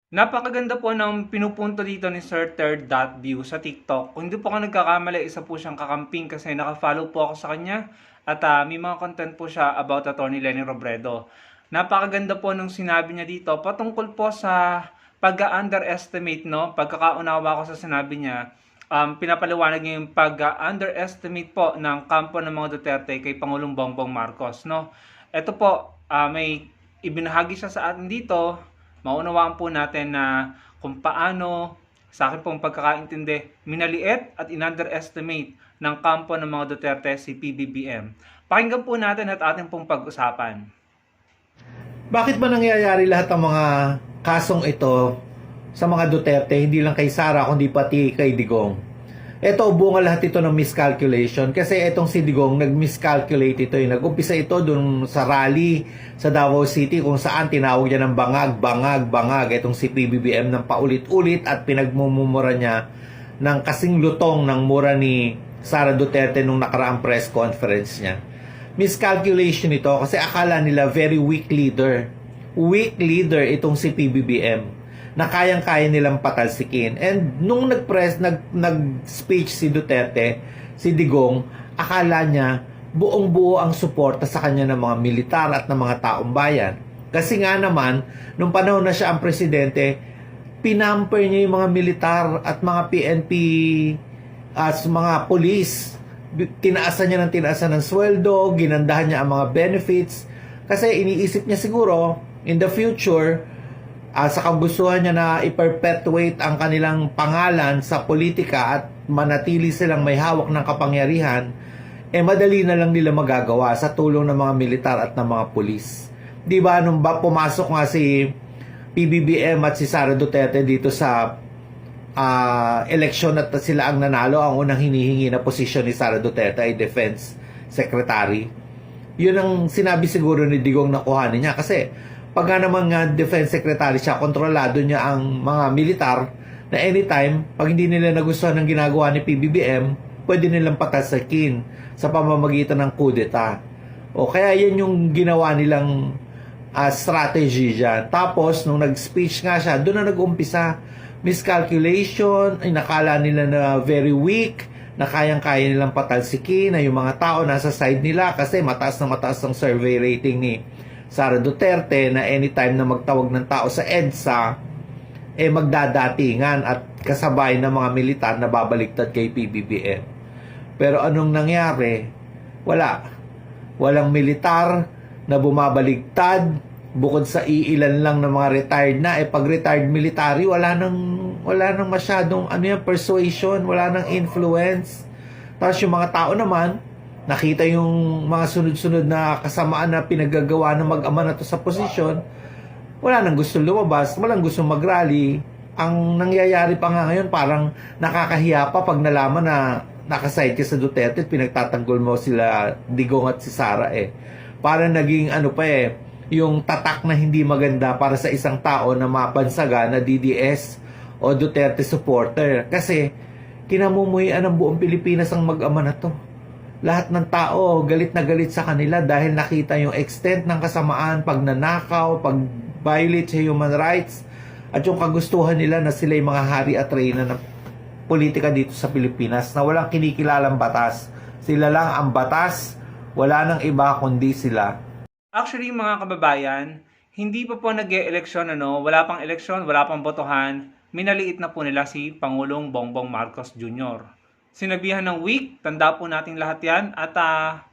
Napakaganda po ng pinupunto dito ni Sir Third Dot View sa TikTok. Kung hindi po ako nagkakamali, isa po siyang kakamping kasi nakafollow po ako sa kanya at may mga content po siya about Attorney Lenny Robredo. Napakaganda po nung sinabi niya dito patungkol po sa pag-underestimate, no? Pagkakaunawa ko sa sinabi niya, pinapaliwanag niya yung pag-underestimate po ng kampo ng mga Duterte kay Pangulong Bongbong Marcos, no? Ito po, may ibinahagi siya sa atin dito. Maunawaan po natin na kung paano, sa akin pong pagkakaintindi, minaliit at in-underestimate ng kampo ng mga Duterte si PBBM. Pakinggan po natin at ating pong pag-usapan. Bakit ba nangyayari lahat ng mga kasong ito sa mga Duterte, hindi lang kay Sara, kundi pati kay Digong? Ito, bunga lahat ito ng miscalculation. Kasi itong si Digong, nag-miscalculate ito. Nag-umpisa ito dun sa rally sa Davao City kung saan tinawag niya ng bangag, bangag, bangag. Itong si PBBM ng paulit-ulit at pinagmumura niya ng kasing lutong ng mura ni Sara Duterte nung nakaraang press conference niya. Miscalculation ito kasi akala nila very weak leader. Weak leader itong si PBBM na kayang-kaya nilang patalsikin. And nung nag-speech si Duterte, si Digong, akala niya buong-buo ang suporta sa kanya ng mga militar at ng mga taong bayan. Kasi nga naman, nung panahon na siya ang presidente, pinamper niya yung mga militar at mga PNP as mga police. Tinaasan niya ng sweldo, ginandahan niya ang mga benefits. Kasi iniisip niya siguro, in the future, sa kagustuhan niya na i-perpetuate ang kanilang pangalan sa politika at manatili silang may hawak ng kapangyarihan, madali na lang nila magagawa sa tulong ng mga militar at ng mga pulis. Di ba, nung pumasok nga si PBBM at si Sara Duterte dito sa eleksyon at sila ang nanalo, ang unang hinihingi na posisyon ni Sara Duterte ay Defense Secretary. Yun ang sinabi siguro ni Digong na kuhanin niya kasi pag nga naman nga Defense Secretary siya, kontrolado niya ang mga militar na anytime, pag hindi nila nagustuhan ng ginagawa ni PBBM, pwede nilang patasakin sa pamamagitan ng kudeta. O kaya yan yung ginawa nilang strategy dyan. Tapos, nung nag-speech nga siya, doon na nag-umpisa. Miscalculation, nakala nila na very weak, na kayang-kaya nilang patalsikin, na yung mga tao nasa side nila kasi mataas na mataas ang survey rating ni Sara Duterte na anytime na magtawag ng tao sa EDSA, magdadatingan at kasabay ng mga militar na babaliktad kay PBBM. Pero anong nangyari? Wala. Walang militar na bumabaligtad bukod sa iilan lang ng mga retired na. Pag retired military, wala nang masyadong persuasion, wala nang influence. Tapos yung mga tao naman, nakita yung mga sunod-sunod na kasamaan na pinaggagawa ng mag-ama na to sa posisyon, wala nang gusto lumabas, walang gusto mag-rally. Ang nangyayari pa nga ngayon, parang nakakahiya pa pag nalaman na nakaside ka sa Duterte, pinagtatanggol mo sila Digong at si Sara Parang naging yung tatak na hindi maganda para sa isang tao na mapansaga na DDS o Duterte supporter. Kasi kinamumuhian ng buong Pilipinas ang mag-ama na to. Lahat ng tao galit na galit sa kanila dahil nakita yung extent ng kasamaan, pagnanakaw, pag-violate sa human rights, at yung kagustuhan nila na sila yung mga hari at reyna ng politika dito sa Pilipinas na walang kinikilalang batas. Sila lang ang batas, wala nang iba kundi sila. Actually, mga kababayan, hindi pa po nag-e-eleksyon, wala pang eleksyon, wala pang botohan, minaliit na po nila si Pangulong Bongbong Marcos Jr. Sinabihan ng weak, tanda po nating lahat yan. At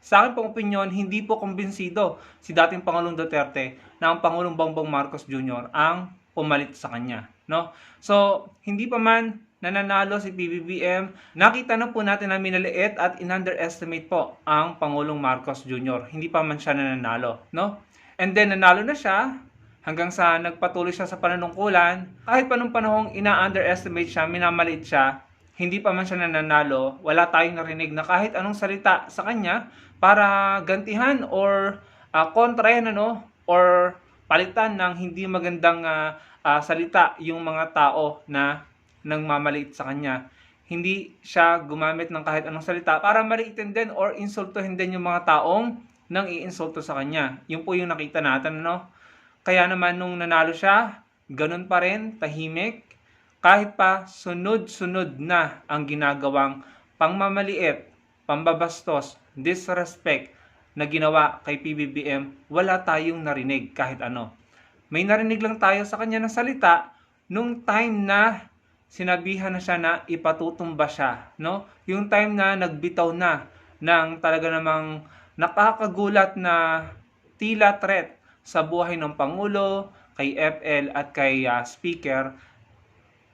sa akin pong opinion, hindi po kumbinsido si dating Pangulong Duterte na ang Pangulong Bongbong Marcos Jr. ang pumalit sa kanya. No? So, hindi pa man nananalo si PBBM, nakita na po natin na minaliit at in-underestimate po ang Pangulong Marcos Jr. Hindi pa man siya nananalo. No? And then, nanalo na siya hanggang sa nagpatuloy siya sa panunungkulan. Kahit pa nung panahong ina-underestimate siya, minamaliit siya, hindi pa man siya nananalo, wala tayong narinig na kahit anong salita sa kanya para gantihan or kontrahin or palitan ng hindi magandang salita yung mga tao na nangmamaliit sa kanya. Hindi siya gumamit ng kahit anong salita para maliitin din or insultuhin din yung mga taong nang iinsulto sa kanya. Yun po yung nakita natin, Kaya naman nung nanalo siya, ganun pa rin, tahimik, kahit pa sunod-sunod na ang ginagawang pangmamaliit, pambabastos, disrespect na ginawa kay PBBM, wala tayong narinig kahit ano. May narinig lang tayo sa kanya ng salita nung time na sinabihan na siya na ipatutumba siya, no? Yung time na nagbitaw na ng talaga namang nakakagulat na tila threat sa buhay ng Pangulo, kay FL at kay Speaker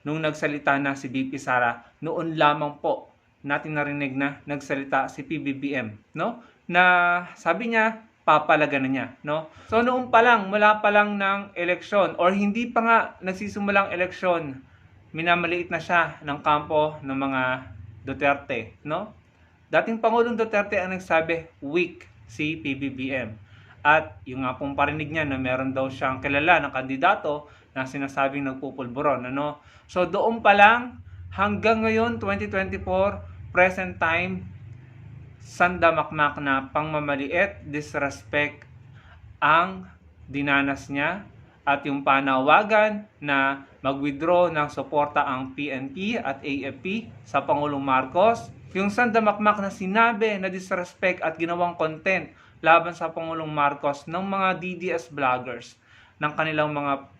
nung nagsalita na si BP Sara. Noon lamang po natin narinig na nagsalita si PBBM, no? Na sabi niya, papalaga na niya, no? So noon pa lang, mula pa lang ng eleksyon or hindi pa nga nagsisimulang eleksyon, minamaliit na siya ng kampo ng mga Duterte, no? Dating Pangulong Duterte ang nagsabi, weak si PBBM. At yung nga pong parinig niya na meron daw siyang kilala na kandidato na sinasabing nagpupulburon, ano? So doon pa lang, hanggang ngayon, 2024, present time, sandamakmak na pangmamaliit, disrespect ang dinanas niya at yung panawagan na mag-withdraw ng suporta ang PNP at AFP sa Pangulong Marcos, yung sandamakmak na sinabi na disrespect at ginawang content laban sa Pangulong Marcos ng mga DDS vloggers, ng kanilang mga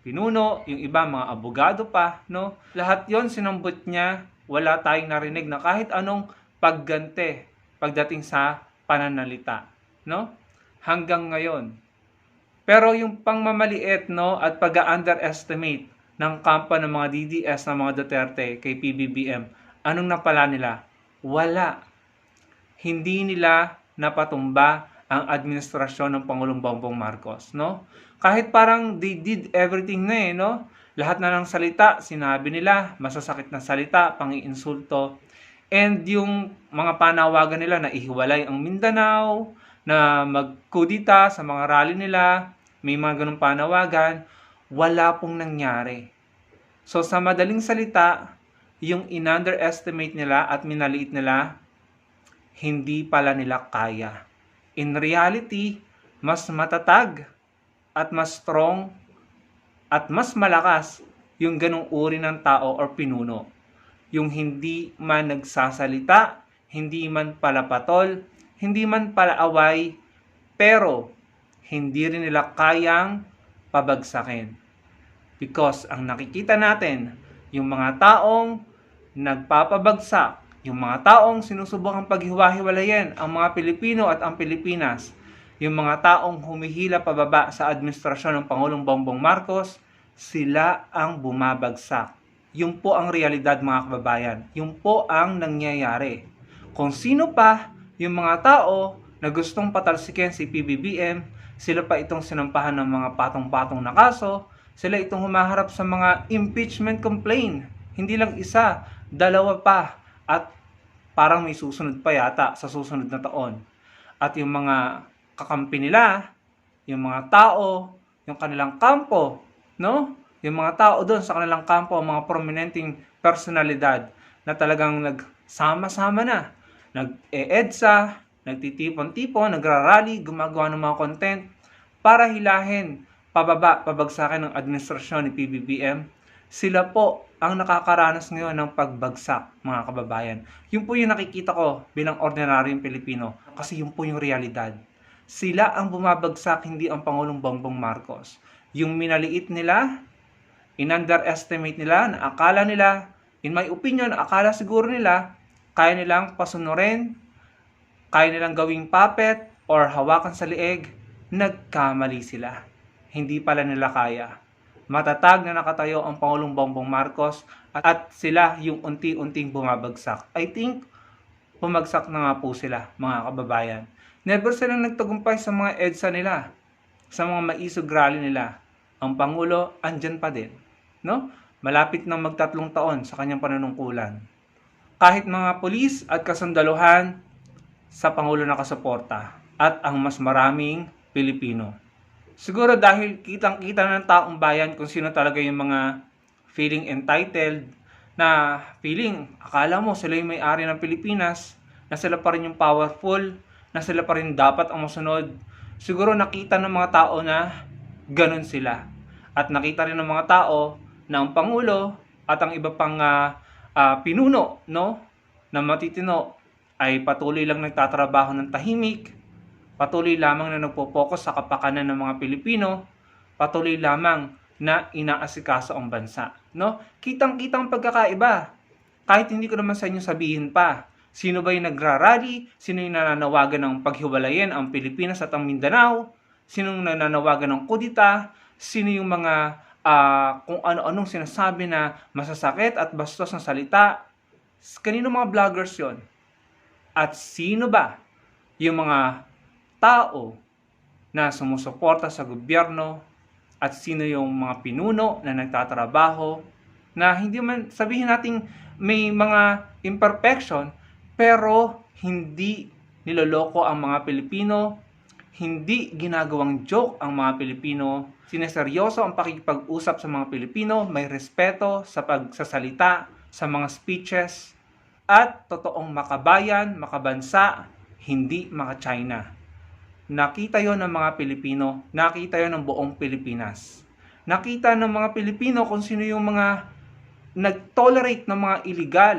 pinuno, yung iba mga abogado pa, no? Lahat yon sinambot niya, wala tayong narinig na kahit anong pagganti pagdating sa pananalita, no? Hanggang ngayon. Pero yung pangmamaliit, no, at pag-underestimate ng kampo ng mga DDS ng mga Duterte kay PBBM, anong napala nila? Wala. Hindi nila napatumba ang administrasyon ng Pangulong Bongbong Marcos, no? Kahit parang they did everything na no? Lahat na ng salita, sinabi nila, masasakit na salita, pang-iinsulto. And yung mga panawagan nila na ihiwalay ang Mindanao, na magkudita sa mga rally nila, may mga ganung panawagan, wala pong nangyari. So sa madaling salita, yung in-underestimate nila at minaliit nila, hindi pala nila kaya. In reality, mas matatag at mas strong at mas malakas yung ganung uri ng tao or pinuno. Yung hindi man nagsasalita, hindi man palapatol, hindi man palaaway, pero hindi rin nila kayang pabagsakin. Because ang nakikita natin, yung mga taong nagpapabagsak, yung mga taong sinusubukang paghiwa-hiwalayin ang mga Pilipino at ang Pilipinas, yung mga taong humihila pababa sa administrasyon ng Pangulong Bongbong Marcos, sila ang bumabagsak. Yun po ang realidad, mga kababayan. Yun po ang nangyayari. Kung sino pa yung mga tao na gustong patalsikin si PBBM, sila pa itong sinampahan ng mga patong-patong na kaso, sila itong humaharap sa mga impeachment complaint. Hindi lang isa, dalawa pa. At parang may susunod pa yata sa susunod na taon. At yung mga kakampi nila, yung mga tao, yung kanilang kampo, no? Yung mga tao doon sa kanilang kampo, mga prominenteng personalidad na talagang nagsama-sama na. Nag-EDSA, nagtitipon-tipon, nagrarally, gumagawa ng mga content para hilahin, pabagsakin ng administrasyon ni PBBM. Sila po ang nakakaranas ngayon ng pagbagsak, mga kababayan. Yun po yung nakikita ko bilang ordinaryong Pilipino kasi yun po yung realidad. Sila ang bumabagsak, hindi ang Pangulong Bongbong Marcos. Yung minaliit nila, in-underestimate nila, na akala nila, in my opinion, akala siguro nila, kaya nilang pasunurin, kaya nilang gawing puppet or hawakan sa liig, nagkamali sila. Hindi pala nila kaya. Matatag na nakatayo ang Pangulong Bongbong Marcos at sila yung unti-unting bumabagsak. I think bumagsak na nga po sila, mga kababayan. Never silang nagtagumpay sa mga EDSA nila, sa mga maisog rally nila. Ang Pangulo andyan pa din, no? Malapit nang magtatlong taon sa kanyang panunungkulan. Kahit mga pulis at kasundaluhan sa Pangulo nakasuporta at ang mas maraming Pilipino. Siguro dahil kitang-kita ng taong bayan kung sino talaga yung mga feeling entitled, na feeling, akala mo sila yung may-ari ng Pilipinas, na sila pa rin yung powerful, na sila pa rin dapat ang masunod. Siguro nakita ng mga tao na ganun sila. At nakita rin ng mga tao na ang Pangulo at ang iba pang pinuno, no, na matitino ay patuloy lang nagtatrabaho ng tahimik, patuloy lamang na nagpo-focus sa kapakanan ng mga Pilipino, patuloy lamang na inaasikaso ang bansa. No? Kitang-kitang pagkakaiba. Kahit hindi ko naman sa inyo sabihin pa, sino ba yung nagrarally, sino yung nananawagan ng paghiwalayin ang Pilipinas at ang Mindanao, sino yung nananawagan ng kudita, sino yung mga kung ano-anong sinasabi na masasakit at bastos na salita. Kanino mga vloggers yon? At sino ba yung mga tao na sumusuporta sa gobyerno at sino yung mga pinuno na nagtatrabaho na hindi man sabihin nating may mga imperfection pero hindi niloloko ang mga Pilipino, hindi ginagawang joke ang mga Pilipino, sineseryoso ang pakikipag-usap sa mga Pilipino, may respeto sa pagsasalita, sa mga speeches, at totoong makabayan, makabansa, hindi maka-China. Nakita yon ng mga Pilipino, nakita yon ng buong Pilipinas. Nakita ng mga Pilipino kung sino yung mga nag-tolerate ng mga illegal,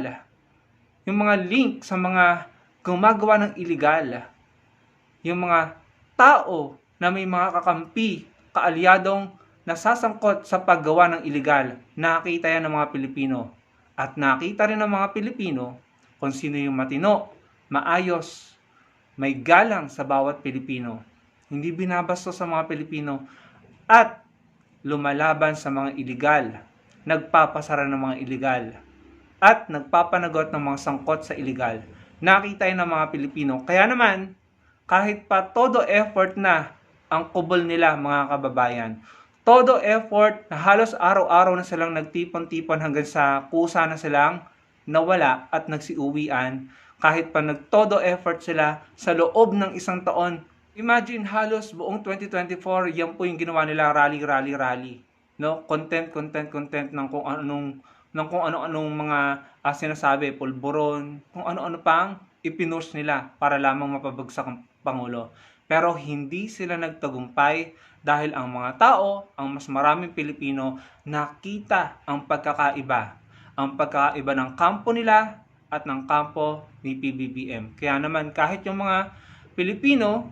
yung mga link sa mga gumagawa ng illegal, yung mga tao na may mga kakampi, kaalyadong nasasangkot sa paggawa ng illegal. Nakita yan ng mga Pilipino. At nakita rin ng mga Pilipino kung sino yung matino, maayos, may galang sa bawat Pilipino. Hindi binabasto sa mga Pilipino at lumalaban sa mga illegal, nagpapasara ng mga illegal, at nagpapanagot ng mga sangkot sa illegal. Nakita yan ng mga Pilipino. Kaya naman, kahit pa todo effort na ang kubol nila mga kababayan, todo effort na halos araw-araw na silang nagtipon-tipon hanggang sa kusa na silang nawala at nagsiuwian, kahit pa nagtodo effort sila sa loob ng isang taon. Imagine halos buong 2024, yan po yung ginawa nila, rally. No? Content ng kung ano-anong mga sinasabi, pulburon, kung ano-ano pang ipinush nila para lamang mapabagsak ang Pangulo. Pero hindi sila nagtagumpay dahil ang mga tao, ang mas maraming Pilipino, nakita ang pagkakaiba. Ang pagkakaiba ng kampo nila at ng kampo ni PBBM. Kaya naman kahit yung mga Pilipino,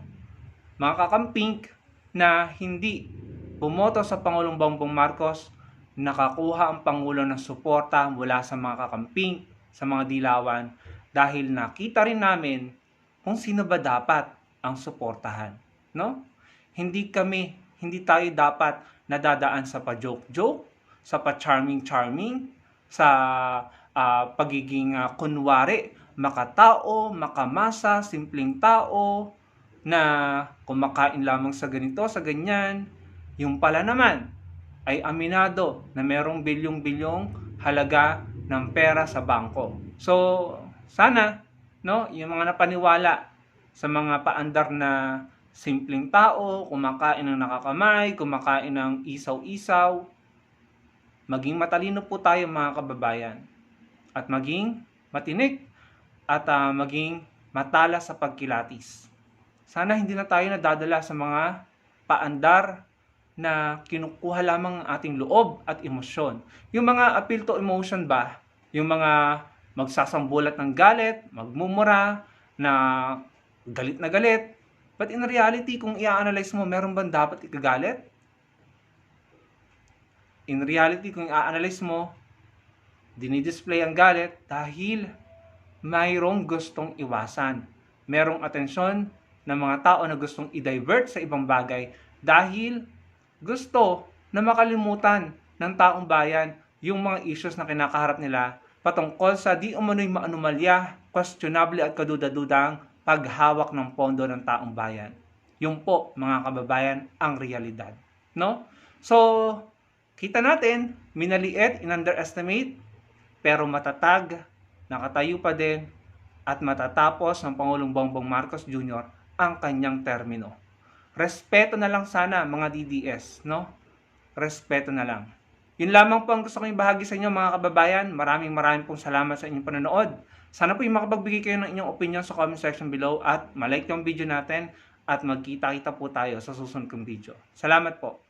mga kakamping na hindi bumoto sa Pangulong Bongbong Marcos, nakakuha ang Pangulo ng suporta mula sa mga kakamping, sa mga dilawan, dahil nakita rin namin kung sino ba dapat ang suportahan. No? Hindi tayo dapat nadadaan sa pa-joke-joke, sa pa-charming-charming, sa pagiging kunwari, makatao, makamasa, simpleng tao, na kumakain lamang sa ganito, sa ganyan. Yung pala naman ay aminado na merong bilyong-bilyong halaga ng pera sa bangko. So, sana, no, yung mga napaniwala sa mga paandar na simpleng tao, kumakain ng nakakamay, kumakain ng isaw-isaw, maging matalino po tayo mga kababayan. At maging matinik at maging matala sa pagkilatis. Sana hindi na tayo nadadala sa mga paandar na kinukuha lamang ang ating loob at emosyon. Yung mga appeal to emotion ba? Yung mga magsasambulat ng galit, magmumura, na galit na galit. But in reality, kung i-analyze mo, meron bang dapat ikagalit? In reality, kung i-analyze mo, dinidisplay ang galit dahil mayroong gustong iwasan. Merong atensyon ng mga tao na gustong i-divert sa ibang bagay dahil gusto na makalimutan ng taong bayan yung mga issues na kinakaharap nila patungkol sa di umano'y maanumalya, questionable at kaduda-dudang paghawak ng pondo ng taong bayan. Yung po, mga kababayan, ang realidad. No? So, kita natin, minaliit, in-underestimate, pero matatag, nakatayo pa din, at matatapos ng Pangulong Bongbong Marcos Jr. ang kanyang termino. Respeto na lang sana, mga DDS, no? Respeto na lang. Yun lamang po ang gusto kong ibahagi sa inyo, mga kababayan. Maraming pong salamat sa inyong panonood. Sana po yung makapagbigay kayo ng inyong opinion sa comment section below at malike yung video natin at magkita-kita po tayo sa susunod kong video. Salamat po.